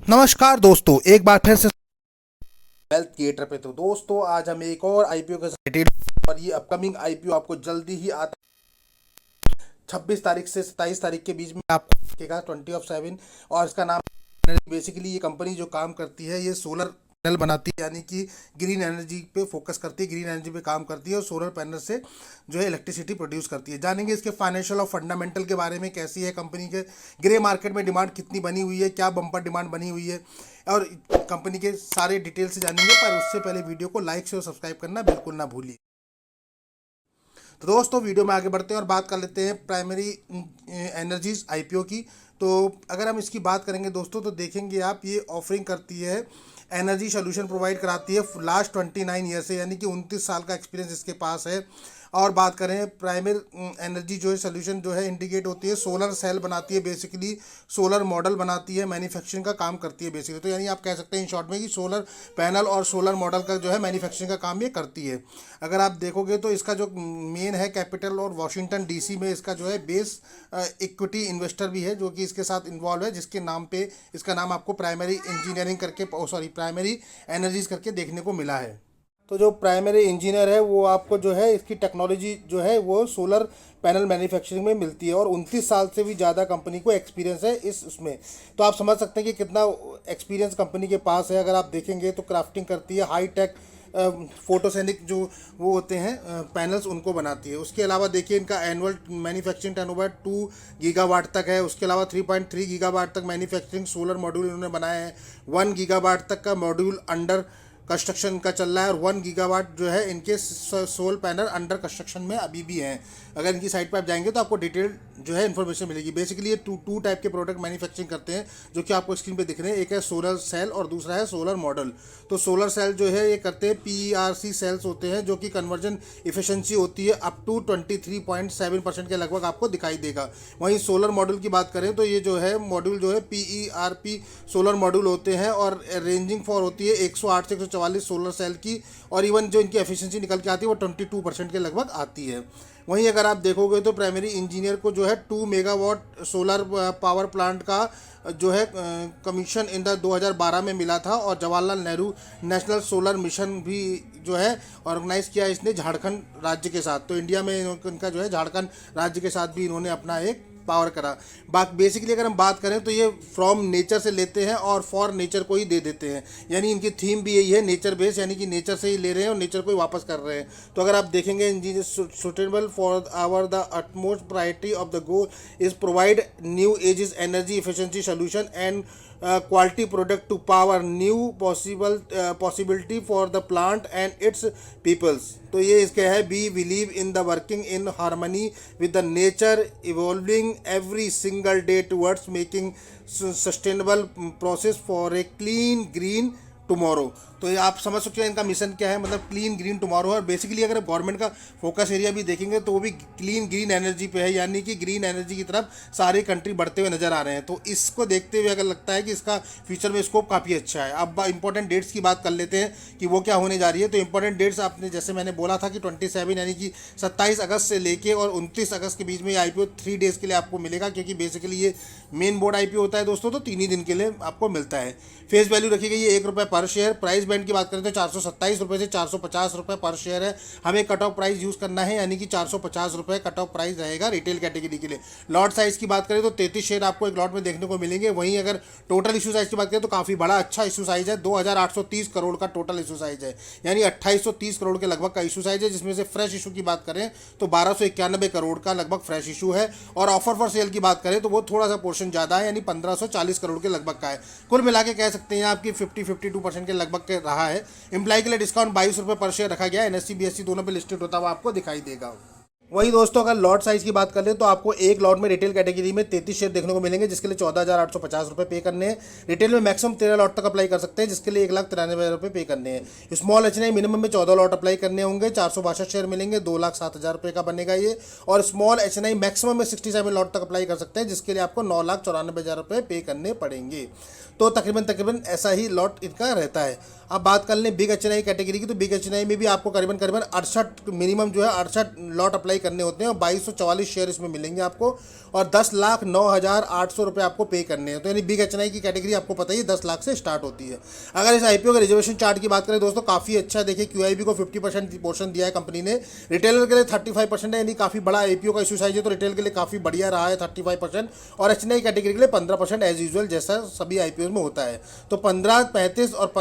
नमस्कार दोस्तों, एक बार फिर से वेल्थ क्रिएटर पे। तो दोस्तों, आज हम एक और आईपीओ के साथ related, और ये अपकमिंग आईपीओ आपको जल्दी ही आता 26 तारीख से 27 तारीख के बीच में आपको दिखेगा 20/7। और इसका नाम बेसिकली, ये कंपनी जो काम करती है ये सोलर पैनल बनाती है, यानी कि ग्रीन एनर्जी पे फोकस करती है, ग्रीन एनर्जी पे काम करती है और सोलर पैनल से जो है इलेक्ट्रिसिटी प्रोड्यूस करती है। जानेंगे इसके फाइनेंशियल और फंडामेंटल के बारे में, कैसी है कंपनी के ग्रे मार्केट में डिमांड कितनी बनी हुई है, क्या बम्पर डिमांड बनी हुई है, और कंपनी के सारे डिटेल से जानेंगे। पर उससे पहले वीडियो को लाइक से और सब्सक्राइब करना बिल्कुल ना भूलिए। तो दोस्तों, वीडियो में आगे बढ़ते हैं और बात कर लेते हैं प्राइमरी एनर्जीज आईपीओ की। तो अगर हम इसकी बात करेंगे दोस्तों, तो देखेंगे आप, ये ऑफरिंग करती है, एनर्जी सोल्यूशन प्रोवाइड कराती है लास्ट 29 ईयर से, यानी कि 29 साल का एक्सपीरियंस इसके पास है। और बात करें प्राइमरी एनर्जी जो है सोल्यूशन जो है इंडिकेट होती है, सोलर सेल बनाती है, बेसिकली सोलर मॉडल बनाती है, मैन्युफैक्चरिंग का काम करती है बेसिकली। तो यानी आप कह सकते हैं इन शॉर्ट में कि सोलर पैनल और सोलर मॉडल का जो है मैन्युफैक्चरिंग का काम ये करती है। अगर आप देखोगे तो इसका जो मेन है कैपिटल और वाशिंगटन डीसी में इसका जो है बेस इक्विटी इन्वेस्टर भी है जो कि इसके साथ इन्वॉल्व है, जिसके नाम पे इसका नाम आपको प्राइमरी इंजीनियरिंग करके, सॉरी, प्राइमरी एनर्जीज करके देखने को मिला है। तो जो प्राइमरी इंजीनियर है वो आपको जो है इसकी टेक्नोलॉजी जो है वो सोलर पैनल मैन्युफैक्चरिंग में मिलती है, और 29 साल से भी ज़्यादा कंपनी को एक्सपीरियंस है इस उसमें। तो आप समझ सकते हैं कि कितना एक्सपीरियंस कंपनी के पास है। अगर आप देखेंगे तो क्राफ्टिंग करती है, हाई टेक फोटोसैनिक जो वो होते हैं पैनल्स, उनको बनाती है। उसके अलावा देखिए, इनका एनुअल मैन्युफैक्चरिंग टर्नओवर 2 गीगावाट तक है। उसके अलावा 3.3 गीगावाट तक मैन्युफैक्चरिंग सोलर मॉड्यूल इन्होंने बनाया है। 1 गीगावाट तक का मॉड्यूल अंडर कंस्ट्रक्शन का चल रहा है, और 1 गीगावाट जो है इनके सोल पैनल अंडर कंस्ट्रक्शन में अभी भी हैं। अगर इनकी साइट पर आप जाएंगे तो आपको डिटेल जो है इन्फॉर्मेशन मिलेगी। बेसिकली ये टू टाइप के प्रोडक्ट मैन्युफैक्चरिंग करते हैं, जो कि आपको स्क्रीन पे दिख रहे हैं। एक है सोलर सेल और दूसरा है सोलर मॉडल। तो सोलर सेल जो है ये करते हैं, पीईआरसी सेल्स होते हैं, जो कि कन्वर्जन इफिशियंसी होती है अप टू 23.7% के लगभग आपको दिखाई देगा। वहीं सोलर मॉडल की बात करें तो ये जो है मॉड्यूल जो है पीईआरपी सोलर मॉड्यूल होते हैं, और रेंजिंग फॉर होती है 108 से 144 सोलर सेल की, और इवन जो इनकी एफिशिएंसी निकल के आती है वो 22% के लगभग आती है। वहीं अगर आप देखोगे तो प्राइमरी इंजीनियर को जो है 2 मेगावाट सोलर पावर प्लांट का जो है कमीशन इन 2012 में मिला था, और Jawaharlal Nehru national solar mission भी जो है ऑर्गेनाइज किया इसने झारखंड राज्य के साथ। तो इंडिया में इनका जो है झारखंड राज्य के साथ भी इन्होंने अपना एक पावर करा। बेसिकली अगर हम बात करें तो ये फ्रॉम नेचर से लेते हैं और फॉर नेचर को ही दे देते हैं, यानी इनकी थीम भी यही है, नेचर बेस, यानी कि नेचर से ही ले रहे हैं और नेचर को ही वापस कर रहे हैं। तो अगर आप देखेंगे, engineer suitable for our the utmost priority of the goal is provide new ages energy efficiency solution and quality product to power new possibility for the plant and its peoples। तो ये इसके है, we believe in the working in harmony with the nature evolving every single day towards making sustainable process for a clean green tomorrow. तो ये आप समझ सकते हैं इनका मिशन क्या है, मतलब क्लीन ग्रीन टुमारो। और बेसिकली अगर गवर्नमेंट का फोकस एरिया भी देखेंगे तो वो भी क्लीन ग्रीन एनर्जी पे है, यानी कि ग्रीन एनर्जी की तरफ सारे कंट्री बढ़ते हुए नजर आ रहे हैं। तो इसको देखते हुए अगर लगता है कि इसका फ्यूचर में स्कोप काफ़ी अच्छा है। अब इंपॉर्टेंट डेट्स की बात कर लेते हैं कि वो क्या होने जा रही है। तो इंपॉर्टेंट डेट्स आपने, जैसे मैंने बोला था कि 27 यानी कि 27 अगस्त से लेके और 29 अगस्त के बीच में ये आईपीओ 3 डेज़ के लिए आपको मिलेगा, क्योंकि बेसिकली ये मेन बोर्ड आईपीओ होता है दोस्तों, तो 3 ही दिन के लिए आपको मिलता है। फेस वैल्यू रखी गई है ₹1 पर शेयर। प्राइस बैंड की बात करें तो 427 रुपये से 450 रुपये पर शेयर है। हमें कट ऑफ प्राइस यूज़ करना है, यानी कि 450 रुपये कट ऑफ प्राइस रहेगा रिटेल कैटेगरी के लिए। लॉट साइज़ की बात करें तो 33 शेयर आपको एक लॉट में देखने को मिलेंगे। वहीं अगर टोटल इशू साइज़ की बात करें तो काफ़ी बड़ा अच्छा इशू साइज़ है, 2830 करोड़ का टोटल इशू साइज़ है, यानी 2830 करोड़ के लगभग का इशू साइज़ है, जिसमें से फ्रेश इशू की बात करें तो 1291 करोड़ का लगभग फ्रेश इशू है। और ऑफर फॉर सेल की बात करें तो वो थोड़ा सा पोर्शन ज़्यादा है, यानी 1540 करोड़ के लगभग का है। कुल मिला के कह सकते हैं आपकी 52% के लगभग के रहा है। एम्प्लॉय के लिए डिस्काउंट 22 रुपये पर शेयर रखा गया है। एनएससी बीएससी दोनों पे लिस्टेड होता हुआ आपको दिखाई देगा। वही दोस्तों, अगर लॉट साइज की बात कर ले तो आपको एक लॉट में रिटेल कैटेगरी में 33 शेयर देखने को मिलेंगे, जिसके लिए 14,850 रुपये पे करने हैं। रिटेल में मैक्सिमम 13 लॉट तक अप्लाई कर सकते हैं, जिसके लिए 1,93,000 रुपये पे करने हैं। स्मॉल एचएनआई मिनिमम में 14 लॉट अप्लाई करने होंगे, 462 शेयर मिलेंगे, 2,07,000 रुपये का बनेगा ये। और स्मॉल एचएनआई मैक्सिमम में 67 लॉट तक अप्लाई कर सकते हैं, जिसके लिए आपको 9,94,000 रुपये पे करने पड़ेंगे। तो तकरीबन ऐसा ही लॉट इनका रहता है। अब बात कर लें बिग एच कैटेगरी की, तो बिग एच में भी आपको करीबन करीबन 68 मिनिमम जो है 68 लॉट अप्लाई करने होते हैं और 2244 शेयर इसमें मिलेंगे आपको और 10,09,800 रुपये आपको पे करने हैं। तो यानी बिग एच की कैटेगरी आपको पता ही 10 लाख से स्टार्ट होती है। अगर इस आईपीओ के रिजर्वेशन चार्ट की बात करें दोस्तों, काफ़ी अच्छा देखिए, क्यूआईबी को 50% पोर्शन दिया है कंपनी ने, रिटेलर के लिए 35% है, यानी काफ़ी बड़ा आईपीओ का इशू साइज है, तो रिटेल के लिए काफ़ी बढ़िया रहा है 35%, और एचएनआई कैटेगरी के लिए 15% एज यूजुअल जैसा सभी आईपीओ में होता है। तो 15, 35 और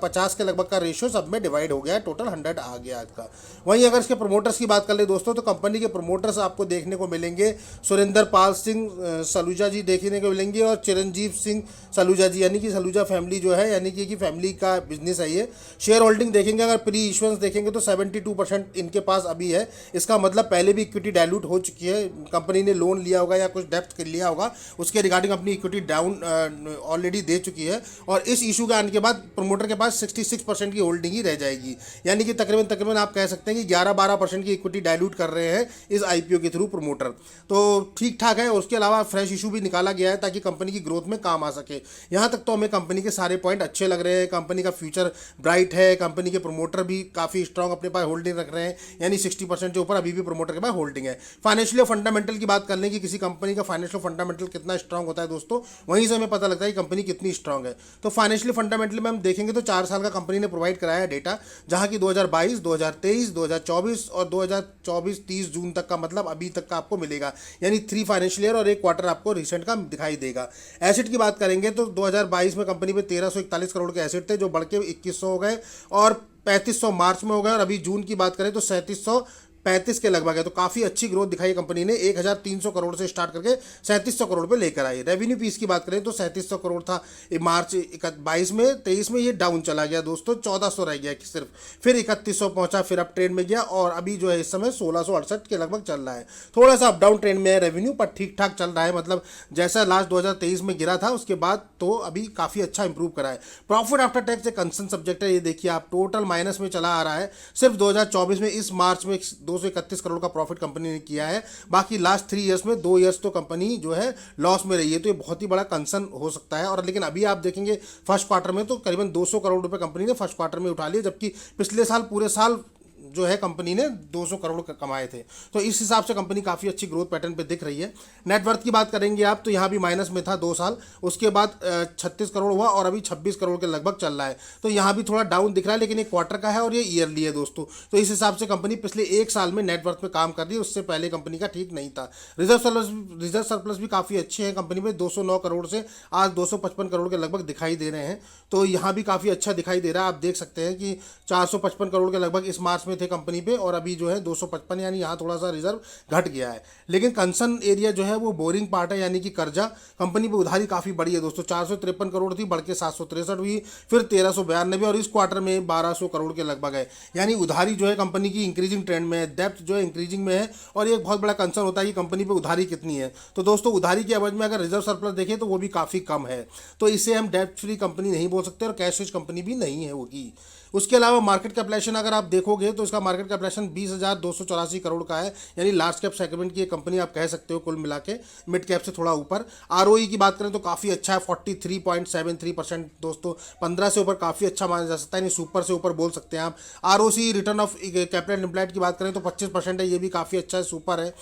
50 के लगभग का रेशियो सब में डिवाइड हो गया है, टोटल 100 आ गया आज का। वहीं अगर इसके प्रमोटर्स की बात कर ले दोस्तों, तो कंपनी के प्रमोटर्स आपको देखने को मिलेंगे सुरेंद्र पाल सिंह सलूजा जी देखने को मिलेंगे और चिरंजीव सिंह सलूजा जी, यानी कि सलूजा फैमिली जो है, यानी कि फैमिली का बिजनेस है ये। शेयर होल्डिंग देखेंगे, अगर प्री इश्यूएंस देखेंगे तो 72% इनके पास अभी है। इसका मतलब पहले भी इक्विटी डाइल्यूट हो चुकी है, कंपनी ने लोन लिया होगा या कुछ डेप्थ लिया होगा, उसके रिगार्डिंग अपनी इक्विटी डाउन ऑलरेडी दे चुकी है, और इस इशू के आने के बाद प्रमोटर के पास 66% की होल्डिंग ही रह जाएगी, यानी कि तकरीबन आप कह सकते हैं कि 11-12% की इक्विटी डाइल्यूट कर रहे हैं इस आईपीओ के थ्रू प्रमोटर। तो ठीक ठाक है। उसके अलावा फ्रेश इशू भी निकाला गया है ताकि कंपनी की ग्रोथ में काम आ सके। यहाँ तक तो हमें कंपनी के सारे पॉइंट अच्छे लग रहे हैं, कंपनी का फ्यूचर ब्राइट है, कंपनी के प्रमोटर भी काफ़ी स्ट्रांग अपने पास होल्डिंग रख रहे हैं, यानी 60% के ऊपर अभी भी प्रमोटर के पास होल्डिंग है। फाइनेंशियल फंडामेंटल की बात कर लें कि किसी कंपनी का फाइनेंशियल फंडामेंटल कितना स्ट्रांग होता है दोस्तों, वहीं से हमें पता लगता है कि कंपनी कितनी स्ट्रांग है। तो फाइनेंशियल फंडामेंटल में हम देखेंगे तो 4 साल का कंपनी ने प्रोवाइड कराया है डेटा, जहाँ की 2022, 2023, 2024 और 2024-30 जून तक का, मतलब अभी तक का आपको मिलेगा, यानी 3 फाइनेंशियल ईयर और 1 क्वार्टर आपको रिसेंट का दिखाई देगा। एसेट की बात करेंगे तो 2022 में कंपनी पे 1341 करोड़ के एसेट थे, जो बढ़ के 2100 हो गए और 3500 मार्च में हो गए, और अभी जून की बात करें तो 3735 के लगभग है। तो काफ़ी अच्छी ग्रोथ दिखाई कंपनी ने, 1300 करोड़ से स्टार्ट करके 3700 करोड़ पे लेकर आई। रेवेन्यू पीस की बात करें तो 3700 करोड़ था मार्च 22 में, 23 में ये डाउन चला गया दोस्तों, 1400 रह गया सिर्फ, फिर 3100 पहुंचा, फिर अप ट्रेंड में गया और अभी जो है इस समय 1668 के लगभग चल रहा है। थोड़ा सा अप डाउन ट्रेंड में है रेवेन्यू, पर ठीक ठाक चल रहा है, मतलब जैसा लास्ट 2023 में गिरा था उसके बाद तो अभी काफ़ी अच्छा इंप्रूव करा है। प्रॉफिट आफ्टर टैक्स एक कंसर्न सब्जेक्ट है, ये देखिए आप, टोटल माइनस में चला आ रहा है। सिर्फ 2024 में इस मार्च में 231 करोड़ का प्रॉफिट कंपनी ने किया है, बाकी लास्ट 3 ईयर्स में 2 ईयर्स तो कंपनी जो है लॉस में रही है। तो ये बहुत ही बड़ा कंसर्न हो सकता है। और लेकिन अभी आप देखेंगे फर्स्ट क्वार्टर में तो करीबन 200 करोड़ रुपए कंपनी ने फर्स्ट क्वार्टर में उठा लिए, जबकि पिछले साल पूरे साल जो है कंपनी ने 200 करोड़ कमाए थे। तो इस हिसाब से कंपनी काफ़ी अच्छी ग्रोथ पैटर्न पे दिख रही है। नेटवर्थ की बात करेंगे आप तो यहाँ भी माइनस में था 2 साल, उसके बाद 36 करोड़ हुआ और अभी 26 करोड़ के लगभग चल रहा है। तो यहाँ भी थोड़ा डाउन दिख रहा है, लेकिन ये क्वार्टर का है और ये ईयरली है दोस्तों। तो इस हिसाब से कंपनी पिछले 1 साल में नेटवर्थ पे काम कर रही है, उससे पहले कंपनी का ठीक नहीं था। रिजर्व सरप्लस भी काफ़ी अच्छे हैं कंपनी में, 209 करोड़ से आज 255 करोड़ के लगभग दिखाई दे रहे हैं। तो यहाँ भी काफ़ी अच्छा दिखाई दे रहा है। आप देख सकते हैं कि 455 करोड़ के लगभग इस मार्च में थे कंपनी पे, और अभी जो है 255, यानी यहाँ थोड़ा सा रिजर्व घट गया है। लेकिन कंसर्न एरिया जो है वो बोरिंग पार्ट है, यानी कि कर्जा। कंपनी पे उधारी काफ़ी बड़ी है दोस्तों, 453 करोड़ थी, बढ़ के 763 हुई, फिर 1392 और इस क्वार्टर में 1200 करोड़ के लगभग है। यानी उधारी जो है कंपनी की इंक्रीजिंग ट्रेंड में है, डेप्थ जो है इंक्रीजिंग में है, और एक बहुत बड़ा कंसर्न होता है कि कंपनी पे उधारी कितनी है। तो दोस्तों उधारी की एवज में अगर रिजर्व सरप्लस देखें तो वो भी काफ़ी कम है। तो इसे हम डेप्थ फ्री कंपनी नहीं बोल सकते और कैश रिच कंपनी भी नहीं है होगी। उसके अलावा मार्केट कैपिटलाइजेशन अगर आप देखोगे तो इसका मार्केट कैपिटलाइजेशन 20,284 करोड़ का है, यानी लार्ज कैप सेगमेंट की एक कंपनी आप कह सकते हो कुल मिला के, मिड कैप से थोड़ा ऊपर। आरओई की बात करें तो काफ़ी अच्छा है, 43.73% दोस्तों, 15 से ऊपर काफ़ी अच्छा माना जा सकता है, यानी सुपर से ऊपर बोल सकते हैं आप। ROC return of capital employed की बात करें तो 25% है, ये भी काफ़ी अच्छा है, सुपर है।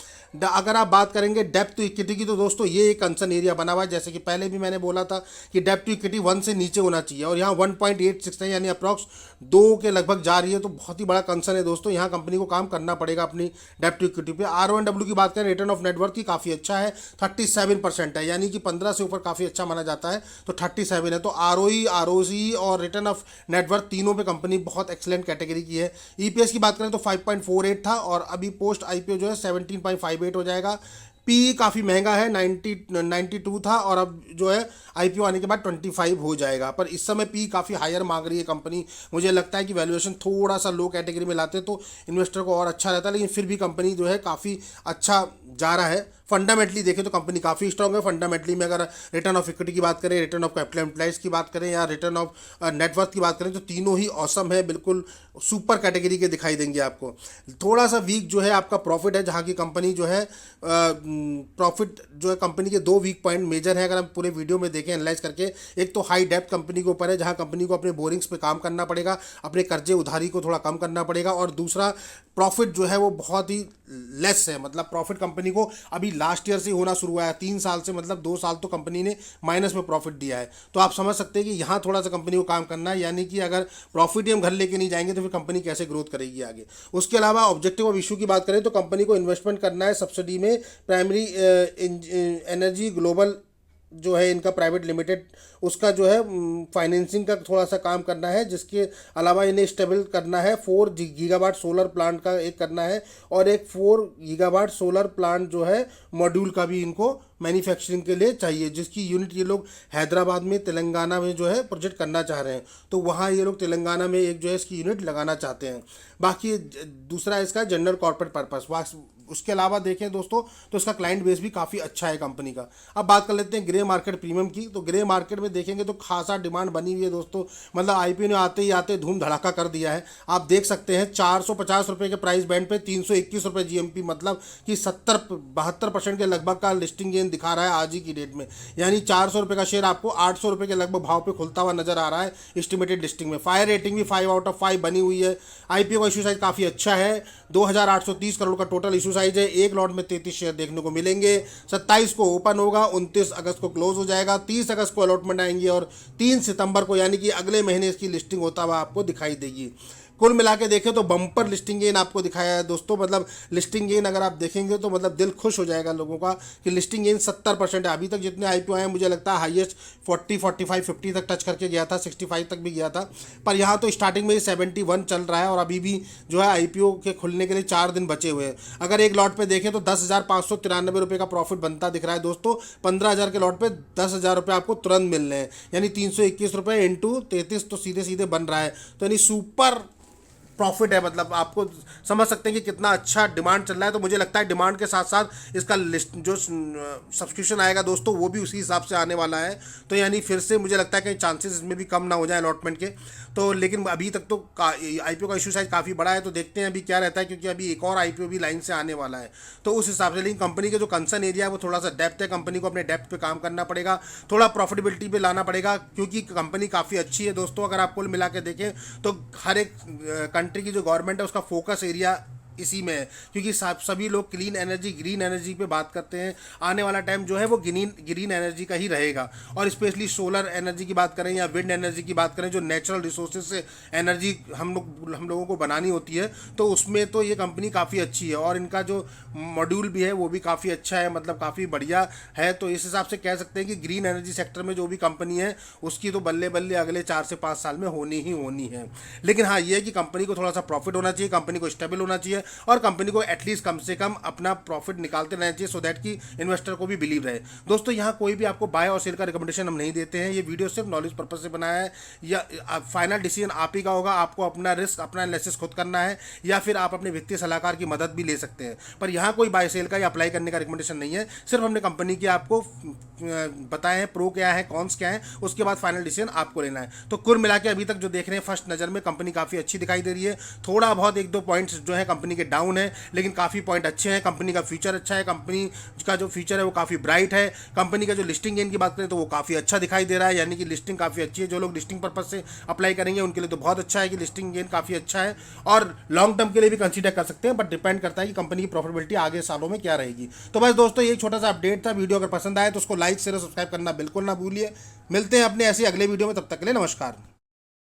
अगर आप बात करेंगे डेप्थ टू इक्विटी की तो दोस्तों ये एक कंसर्न एरिया बना हुआ है, जैसे कि पहले भी मैंने बोला था कि डेप्थ टू इक्विटी 1 से नीचे होना चाहिए, और यहाँ 1.86 है, यानी अप्रॉक्स 2 के लगभग जा रही है। तो बहुत ही बड़ा कंसर्न है दोस्तों, यहाँ कंपनी को काम करना पड़ेगा अपनी डेप्ट टू इक्विटी पे। RONW की बात करें, रिटर्न ऑफ नेटवर्थ की काफ़ी अच्छा है, 37% है, यानी कि 15 से ऊपर काफ़ी अच्छा माना जाता है, तो 37 है। तो ROE, ROC और रिटर्न ऑफ नेटवर्थ तीनों पे कंपनी बहुत एक्सेलेंट कैटेगरी की है। EPS की बात करें तो 5.48 था, और अभी पोस्ट IPO जो है 17.58 हो जाएगा। पी काफ़ी महंगा है, 92 था, और अब जो है IPO आने के बाद 25 हो जाएगा। पर इस समय पी काफ़ी हायर मांग रही है कंपनी। मुझे लगता है कि वैल्यूएशन थोड़ा सा लो कैटेगरी में लाते तो इन्वेस्टर को और अच्छा रहता, लेकिन फिर भी कंपनी जो है काफ़ी अच्छा जा रहा है। फंडामेंटली देखें तो कंपनी काफ़ी स्ट्रांग है। फंडामेंटली में अगर रिटर्न ऑफ इक्विटी की बात करें, रिटर्न ऑफ कैपिटल एम्प्लॉइज की बात करें या रिटर्न ऑफ नेटवर्थ की बात करें तो तीनों ही ऑसम है, बिल्कुल सुपर कैटेगरी के दिखाई देंगे आपको। थोड़ा सा वीक जो है आपका प्रॉफिट है, जहाँ की कंपनी जो है प्रॉफिट जो है कंपनी के दो वीक पॉइंट मेजर है अगर हम पूरे वीडियो में देखें एनालाइज करके। एक तो हाई डेप्थ कंपनी के ऊपर है, जहाँ कंपनी को अपने बोरिंग्स पे काम करना पड़ेगा, अपने कर्जे उधारी को थोड़ा कम करना पड़ेगा। और दूसरा प्रॉफिट जो है वो बहुत ही लेस है, मतलब प्रॉफिट कंपनी को अभी लास्ट ईयर से होना शुरू हुआ है, 3 साल से, मतलब 2 साल तो कंपनी ने माइनस में प्रॉफिट दिया है। तो आप समझ सकते हैं कि यहाँ थोड़ा सा कंपनी को काम करना है, यानी कि अगर प्रॉफिट ही हम घर लेके नहीं जाएंगे तो फिर कंपनी कैसे ग्रोथ करेगी आगे। उसके अलावा ऑब्जेक्टिव ऑफ इशू की बात करें तो कंपनी को इन्वेस्टमेंट करना है सब्सिडी में, प्राइमरी एनर्जी ग्लोबल जो है इनका प्राइवेट लिमिटेड, उसका जो है फाइनेंसिंग का थोड़ा सा काम करना है। जिसके अलावा इन्हें स्टेबल करना है, 4 गीगावाट सोलर प्लांट का एक करना है और एक 4 गीगावाट सोलर प्लांट जो है मॉड्यूल का भी इनको मैन्युफैक्चरिंग के लिए चाहिए, जिसकी यूनिट ये लोग हैदराबाद में तेलंगाना में जो है प्रोजेक्ट करना चाह रहे हैं। तो वहाँ ये लोग तेलंगाना में एक जो है इसकी यूनिट लगाना चाहते हैं। बाकी दूसरा इसका जनरल कॉर्पोरेट पर्पस। उसके अलावा देखें दोस्तों तो इसका क्लाइंट बेस भी काफ़ी अच्छा है कंपनी का। अब बात कर लेते हैं ग्रे मार्केट प्रीमियम की। तो ग्रे मार्केट में देखेंगे तो खासा डिमांड बनी हुई है दोस्तों, मतलब आईपीओ ने आते ही आते धूम धड़ाका कर दिया है। आप देख सकते हैं 450 रुपये के प्राइस बैंड पे 321 रुपये जीएमपी, मतलब कि 70-72% के लगभग का लिस्टिंग गेन दिखा रहा है आज ही की डेट में। यानी 400 रुपये का शेयर आपको 800 रुपये के लगभग भाव पे खुलता हुआ नजर आ रहा है एस्टिमेटेड लिस्टिंग में। फायर रेटिंग भी 5/5 बनी हुई है। आईपीओ का इशू साइज काफ़ी अच्छा है, 2830 करोड़ का टोटल इशू साइज है। एक लॉट में 33 शेयर देखने को मिलेंगे। 27 को ओपन होगा, 29 अगस्त को क्लोज हो जाएगा, 30 अगस्त को अलॉटमेंट आएंगी और 3 सितंबर को यानी कि अगले महीने इसकी लिस्टिंग होता हुआ आपको दिखाई देगी। कुल मिला के देखें तो बम्पर लिस्टिंग गेन आपको दिखाया है दोस्तों, मतलब लिस्टिंग गेन अगर आप देखेंगे तो मतलब दिल खुश हो जाएगा लोगों का कि लिस्टिंग गेन 70% है। अभी तक जितने आईपीओ आए हैं मुझे लगता है हाईएस्ट 40, 45, 50 तक टच करके गया था, 65 तक भी गया था, पर यहाँ तो स्टार्टिंग में ही 71 चल रहा है और अभी भी जो है आईपीओ के खुलने के लिए 4 दिन बचे हुए हैं। अगर एक लॉट पे देखें तो 10,593 रुपये का प्रॉफिट बनता दिख रहा है दोस्तों। 15,000 के लॉट पे 10,000 रुपये आपको तुरंत मिल रहे हैं, यानी 321 रुपये इंटू 33 तो सीधे सीधे बन रहा है। तो यानी सुपर प्रॉफिट है, मतलब आपको समझ सकते हैं कि कितना अच्छा डिमांड चल रहा है। तो मुझे लगता है डिमांड के साथ साथ इसका लिस्ट जो सब्सक्रिप्शन आएगा दोस्तों वो भी उसी हिसाब से आने वाला है। तो यानी फिर से मुझे लगता है कि चांसेस इसमें भी कम ना हो जाए अलॉटमेंट के। तो लेकिन अभी तक तो आईपीओ का इशू साइज काफ़ी बड़ा है, तो देखते हैं अभी क्या रहता है, क्योंकि अभी एक और आईपीओ भी लाइन से आने वाला है। तो उस हिसाब से लेकिन कंपनी के जो कंसर्न एरिया है वो थोड़ा सा डेप्थ है, कंपनी को अपने डेप्थ पे काम करना पड़ेगा, थोड़ा प्रॉफिटेबिलिटी पे लाना पड़ेगा, क्योंकि कंपनी काफ़ी अच्छी है दोस्तों। अगर आप कुल मिला के देखें तो हर एक कंट्री की जो गवर्नमेंट है उसका फोकस एरिया इसी में है, क्योंकि सभी लोग क्लीन एनर्जी, ग्रीन एनर्जी पे बात करते हैं। आने वाला टाइम जो है वो ग्रीन एनर्जी का ही रहेगा, और स्पेशली सोलर एनर्जी की बात करें या विंड एनर्जी की बात करें, जो नेचुरल रिसोर्सेज से एनर्जी हम लोगों को बनानी होती है, तो उसमें तो ये कंपनी काफ़ी अच्छी है। और इनका जो मॉड्यूल भी है वो भी काफ़ी अच्छा है, मतलब काफ़ी बढ़िया है। तो इस हिसाब से कह सकते हैं कि ग्रीन एनर्जी सेक्टर में जो भी कंपनी है उसकी तो बल्ले बल्ले अगले 4 से 5 साल में होनी ही होनी है। लेकिन हाँ, ये है कि कंपनी को थोड़ा सा प्रॉफिट होना चाहिए, कंपनी को स्टेबल होना चाहिए और कंपनी को एटलीस्ट कम से कम अपना प्रॉफिट निकालते रहना चाहिए, सो दैट कि इन्वेस्टर को भी बिलीव रहे। दोस्तों यहाँ कोई भी आपको बाय और सेल का रिकमेंडेशन हम नहीं देते हैं, ये वीडियो सिर्फ नॉलेज पर्पज से बनाया है। या फाइनल डिसीजन आप ही का होगा, आपको अपना रिस्क, अपना एनालिसिस खुद करना है, या फिर आप अपने वित्तीय सलाहकार की मदद भी ले सकते हैं। पर यहाँ कोई बाय सेल का या अप्लाई करने का रिकमेंडेशन नहीं है, सिर्फ हमने कंपनी की आपको बताए हैं प्रो क्या है, कॉन्स क्या है, उसके बाद फाइनल डिसीजन आपको लेना है। तो कुल मिला के अभी तक जो देख रहे हैं फर्स्ट नज़र में कंपनी काफ़ी अच्छी दिखाई दे रही है। थोड़ा बहुत 1-2 पॉइंट्स जो है कंपनी के डाउन है, लेकिन काफ़ी पॉइंट अच्छे हैं। कंपनी का फ्यूचर अच्छा है, कंपनी का जो फ्यूचर है वो काफ़ी ब्राइट है। कंपनी का जो लिस्टिंग गेन की बात करें तो वो काफ़ी अच्छा दिखाई दे रहा है, यानी कि लिस्टिंग काफ़ी अच्छी है। जो लोग लिस्टिंग पर्पज से अप्लाई करेंगे उनके लिए तो बहुत अच्छा है कि लिस्टिंग गेन काफ़ी अच्छा है, और लॉन्ग टर्म के लिए भी कंसीडर कर सकते हैं, बट डिपेंड करता है कि कंपनी की प्रॉफिटेबिलिटी आगे सालों में क्या रहेगी। तो बस दोस्तों ये छोटा सा अपडेट था। वीडियो अगर पसंद आए तो उसको लाइक शेयर सब्सक्राइब करना बिल्कुल ना भूलिए। मिलते हैं अपने ऐसे अगले वीडियो में, तब तक के लिए नमस्कार।